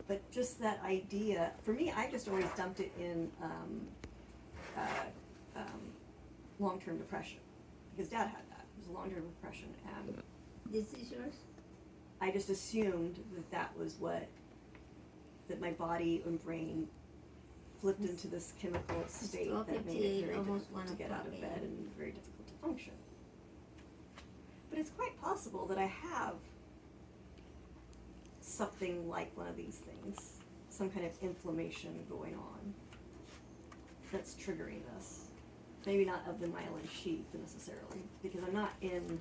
But just that idea, for me, I just always dumped it in long-term depression, because Dad had that. It was long-term depression, and This is yours? I just assumed that that was that my body and brain flipped into this chemical state that made it very difficult to get out of bed and very difficult to function. But it's quite possible that I have something like one of these things, some kind of inflammation going on that's triggering this. Maybe not of the myelin sheath necessarily, because I'm not in,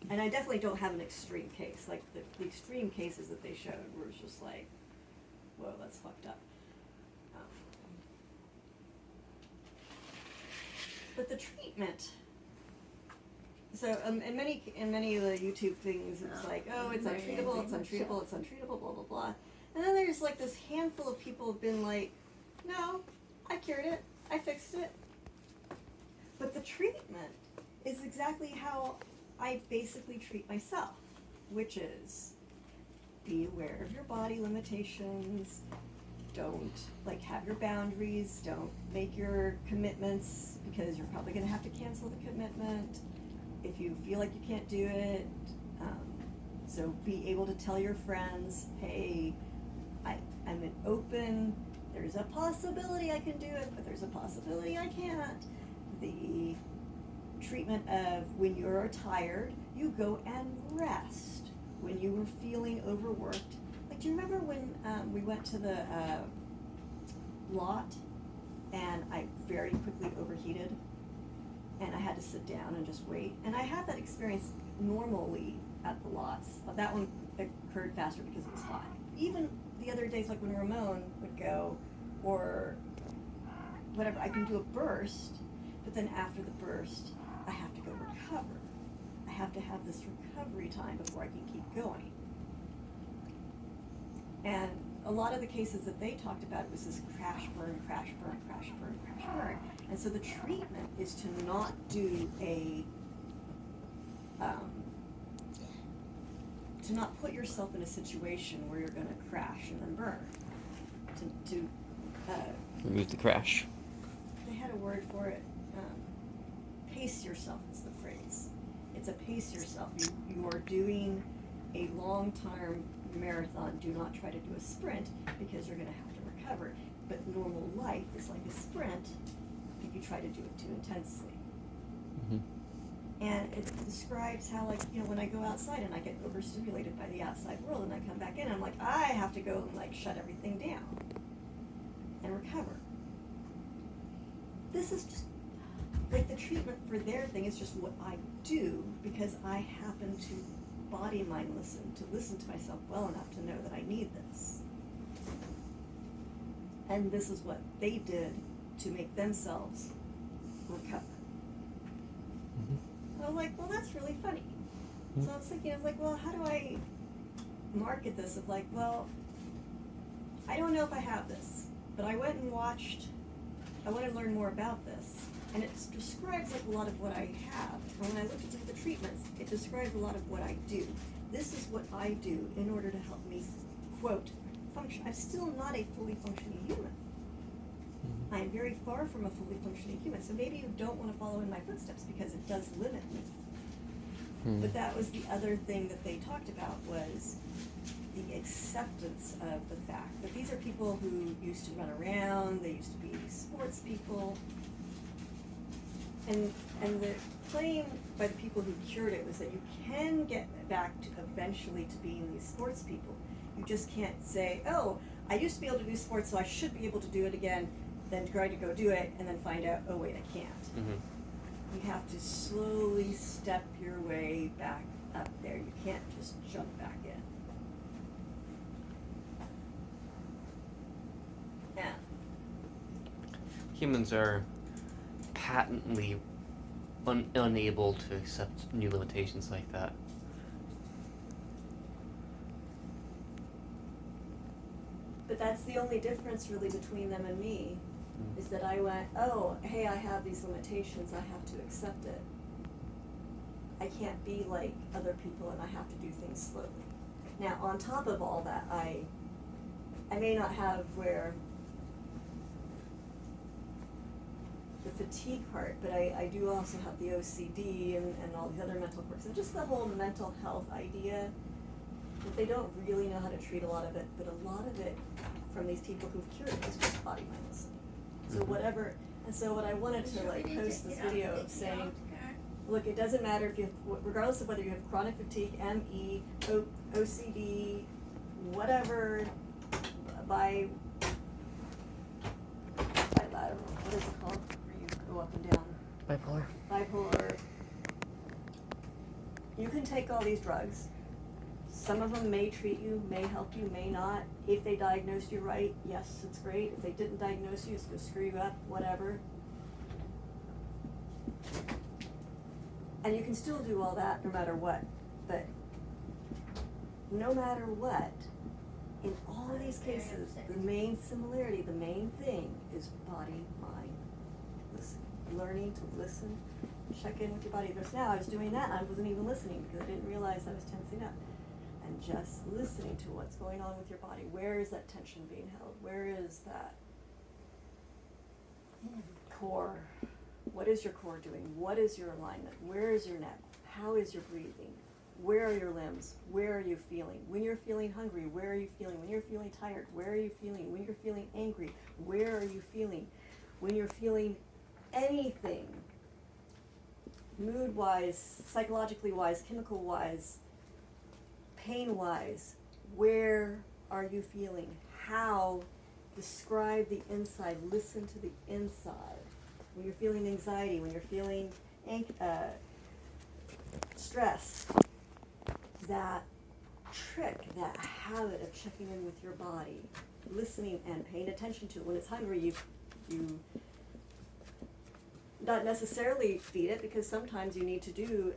and I definitely don't have an extreme case. Like the extreme cases that they showed were just like, whoa, that's fucked up. But the treatment, so in many of the YouTube things, it's like, oh, it's untreatable, it's untreatable, it's untreatable, blah, blah, blah. And then there's like this handful of people who've been like, no, I cured it, I fixed it. But the treatment is exactly how I basically treat myself, which is be aware of your body limitations, don't have your boundaries, don't make your commitments because you're probably gonna have to cancel the commitment if you feel like you can't do it. So be able to tell your friends, hey, I'm an open, there's a possibility I can do it, but there's a possibility I can't. The treatment of when you're tired, you go and rest. When you were feeling overworked, like, do you remember when we went to the lot and I very quickly overheated and I had to sit down and just wait? And I had that experience normally at the lots. That one occurred faster because it was hot. Even the other days, like when Ramon would go or whatever, I can do a burst, but then after the burst, I have to go recover. I have to have this recovery time before I can keep going. And a lot of the cases that they talked about, it was this crash, burn, crash, burn, crash, burn, crash, burn. And so the treatment is to not do to not put yourself in a situation where you're going to crash and then burn. To remove the crash. They had a word for it. Pace yourself is the phrase. It's a pace yourself. You are doing a long-term marathon. Do not try to do a sprint because you're going to have to recover. But normal life is like a sprint if you try to do it too intensely. Mm-hmm. And it describes how, like, you know, when I go outside and I get overstimulated by the outside world and I come back in, I'm like, I have to go and, like, shut everything down and recover. This is just, like, the treatment for their thing is just what I do because I happen to bodymind listen to myself well enough to know that I need this. And this is what they did to make themselves recover. Mm-hmm. I was like, well, that's really funny. Mm-hmm. So I was thinking, I was like, well, how do I market this? Of like, well, I don't know if I have this, but I went and watched, I want to learn more about this. And it describes like a lot of what I have. And when I looked at the treatments, it describes a lot of what I do. This is what I do in order to help me, quote, function. I'm still not a fully functioning human. Mm-hmm. I am very far from a fully functioning human. So maybe you don't want to follow in my footsteps because it does limit me. Mm-hmm. But that was the other thing that they talked about was the acceptance of the fact that these are people who used to run around, they used to be sports people. And the claim by the people who cured it was that you can get back to eventually to being these sports people. You just can't say, oh, I used to be able to do sports, so I should be able to do it again, then try to go do it, and then find out, oh wait, I can't. Mm-hmm. You have to slowly step your way back up there. You can't just jump back in. Yeah. Humans are patently unable to accept new limitations like that. But that's the only difference really between them and me, is that I went, oh, hey, I have these limitations, I have to accept it. I can't be like other people and I have to do things slowly. Now, on top of all that, I I may not have where the fatigue part, but I do also have the OCD and all these other mental quirks. And just the whole mental health idea, that they don't really know how to treat a lot of it, but a lot of it from these people who've cured it is just body mind listening. So whatever, and so what I wanted to like post this video of saying, look, it doesn't matter if you have, regardless of whether you have chronic fatigue, ME, OCD, whatever, by I don't know, what is it called, where you go up and down? Bipolar. You can take all these drugs. Some of them may treat you, may help you, may not. If they diagnosed you right, yes, it's great. If they didn't diagnose you, it's going to screw you up, whatever. And you can still do all that no matter what. But no matter what, in all of these cases, the main similarity, the main thing is body, mind, listen. Learning to listen, check in with your body. There's now, I was doing that and I wasn't even listening because I didn't realize I was tensing up. And just listening to what's going on with your body. Where is that tension being held? Where is that core? What is your core doing? What is your alignment? Where is your neck? How is your breathing? Where are your limbs? Where are you feeling? When you're feeling hungry, where are you feeling? When you're feeling tired, where are you feeling? When you're feeling angry, where are you feeling? When you're feeling anything, mood-wise, psychologically wise, chemical-wise, pain-wise, where are you feeling? How? Describe the inside. Listen to the inside. When you're feeling anxiety, when you're feeling stress, that trick, that habit of checking in with your body, listening and paying attention to it. When it's hungry, you not necessarily feed it, because sometimes you need to do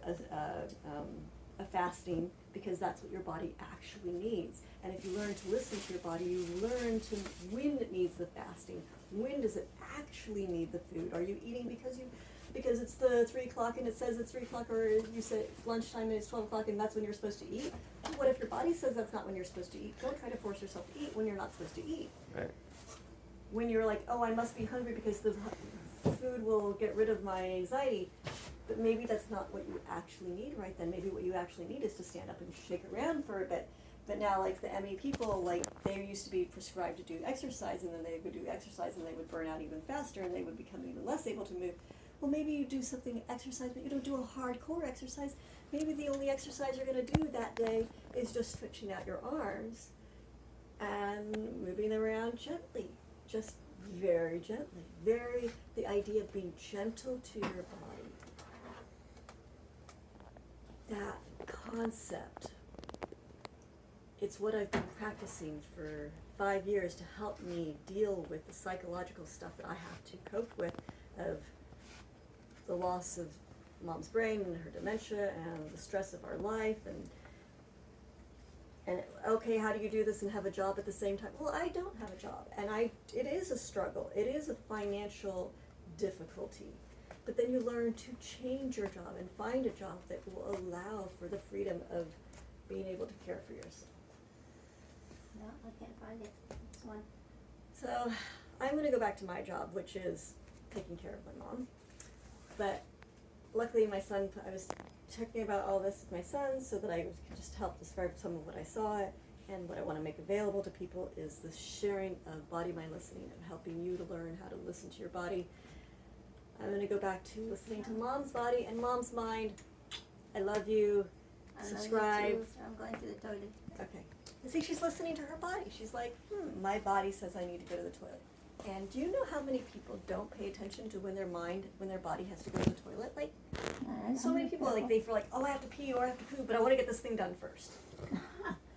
a fasting because that's what your body actually needs. And if you learn to listen to your body, you learn to when it needs the fasting. When does it actually need the food? Are you eating because it's the 3 o'clock and it says it's 3 o'clock, or you said it's lunchtime and it's 12 o'clock and that's when you're supposed to eat? What if your body says that's not when you're supposed to eat? Don't try to force yourself to eat when you're not supposed to eat. Right. When you're like, oh, I must be hungry because the food will get rid of my anxiety. But maybe that's not what you actually need right then. Maybe what you actually need is to stand up and shake around for a bit. But now, like the ME people, like they used to be prescribed to do exercise, and then they would do exercise and they would burn out even faster and they would become even less able to move. Well, maybe you do something exercise, but you don't do a hardcore exercise. Maybe the only exercise you're going to do that day is just stretching out your arms and moving them around gently, just very gently. The idea of being gentle to your body. That concept, it's what I've been practicing for 5 years to help me deal with the psychological stuff that I have to cope with, of the loss of Mom's brain and her dementia and the stress of our life, and okay, how do you do this and have a job at the same time? Well, I don't have a job, and it is a struggle. It is a financial difficulty. But then you learn to change your job and find a job that will allow for the freedom of being able to care for yourself. No, I can't find it. This one. So I'm going to go back to my job, which is taking care of my mom. But luckily my son, I was talking about all this with my son so that I could just help describe some of what I saw. And what I want to make available to people is the sharing of body, mind listening, and helping you to learn how to listen to your body. I'm going to go back to listening to Mom's body and Mom's mind. I love you. Subscribe. I love you too, so I'm going to the toilet. Okay. And see, she's listening to her body. She's like, my body says I need to go to the toilet. And do you know how many people don't pay attention to when their body has to go to the toilet? Like, so many people, like, they feel like, oh, I have to pee or I have to poo, but I want to get this thing done first.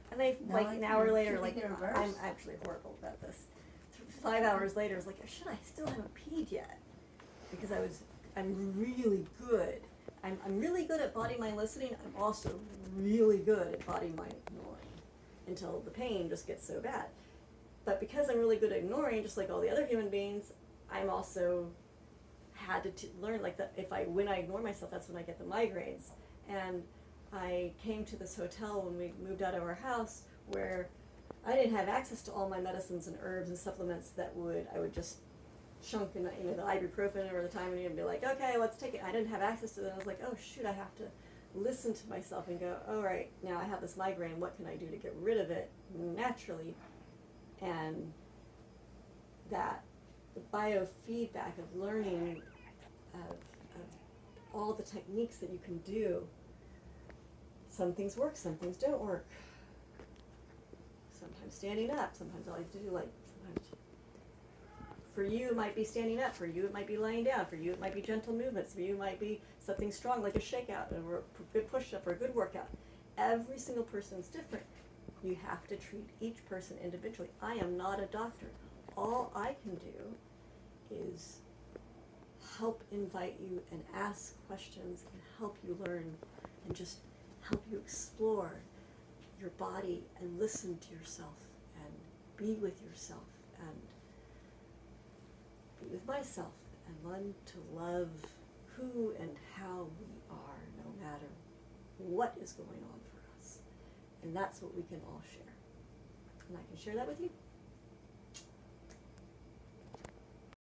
And they, No, like, an hour later, should like, be the reverse. I'm actually horrible about this. 5 hours later, it's like, should I still haven't peed yet? Because I'm really good. I'm really good at body, mind listening. I'm also really good at body, mind ignoring until the pain just gets so bad. But because I'm really good at ignoring, just like all the other human beings, I'm also had to learn, like, that when I ignore myself, that's when I get the migraines. And I came to this hotel when we moved out of our house where I didn't have access to all my medicines and herbs and supplements that I would just chunk in, you know, the ibuprofen or the Tylenol and be like, okay, let's take it. I didn't have access to that. I was like, oh shoot, I have to listen to myself and go, all right, now I have this migraine. What can I do to get rid of it naturally? And that the biofeedback of learning of all the techniques that you can do. Some things work, some things don't work. Sometimes standing up, sometimes all you have to do, like, sometimes for you it might be standing up, for you it might be laying down, for you it might be gentle movements, for you it might be something strong like a shakeout or a good push-up or a good workout. Every single person is different. You have to treat each person individually. I am not a doctor. All I can do is help invite you and ask questions and help you learn and just help you explore your body and listen to yourself and be with yourself and be with myself and learn to love who and how we are, no matter what is going on for us. And that's what we can all share. And I can share that with you.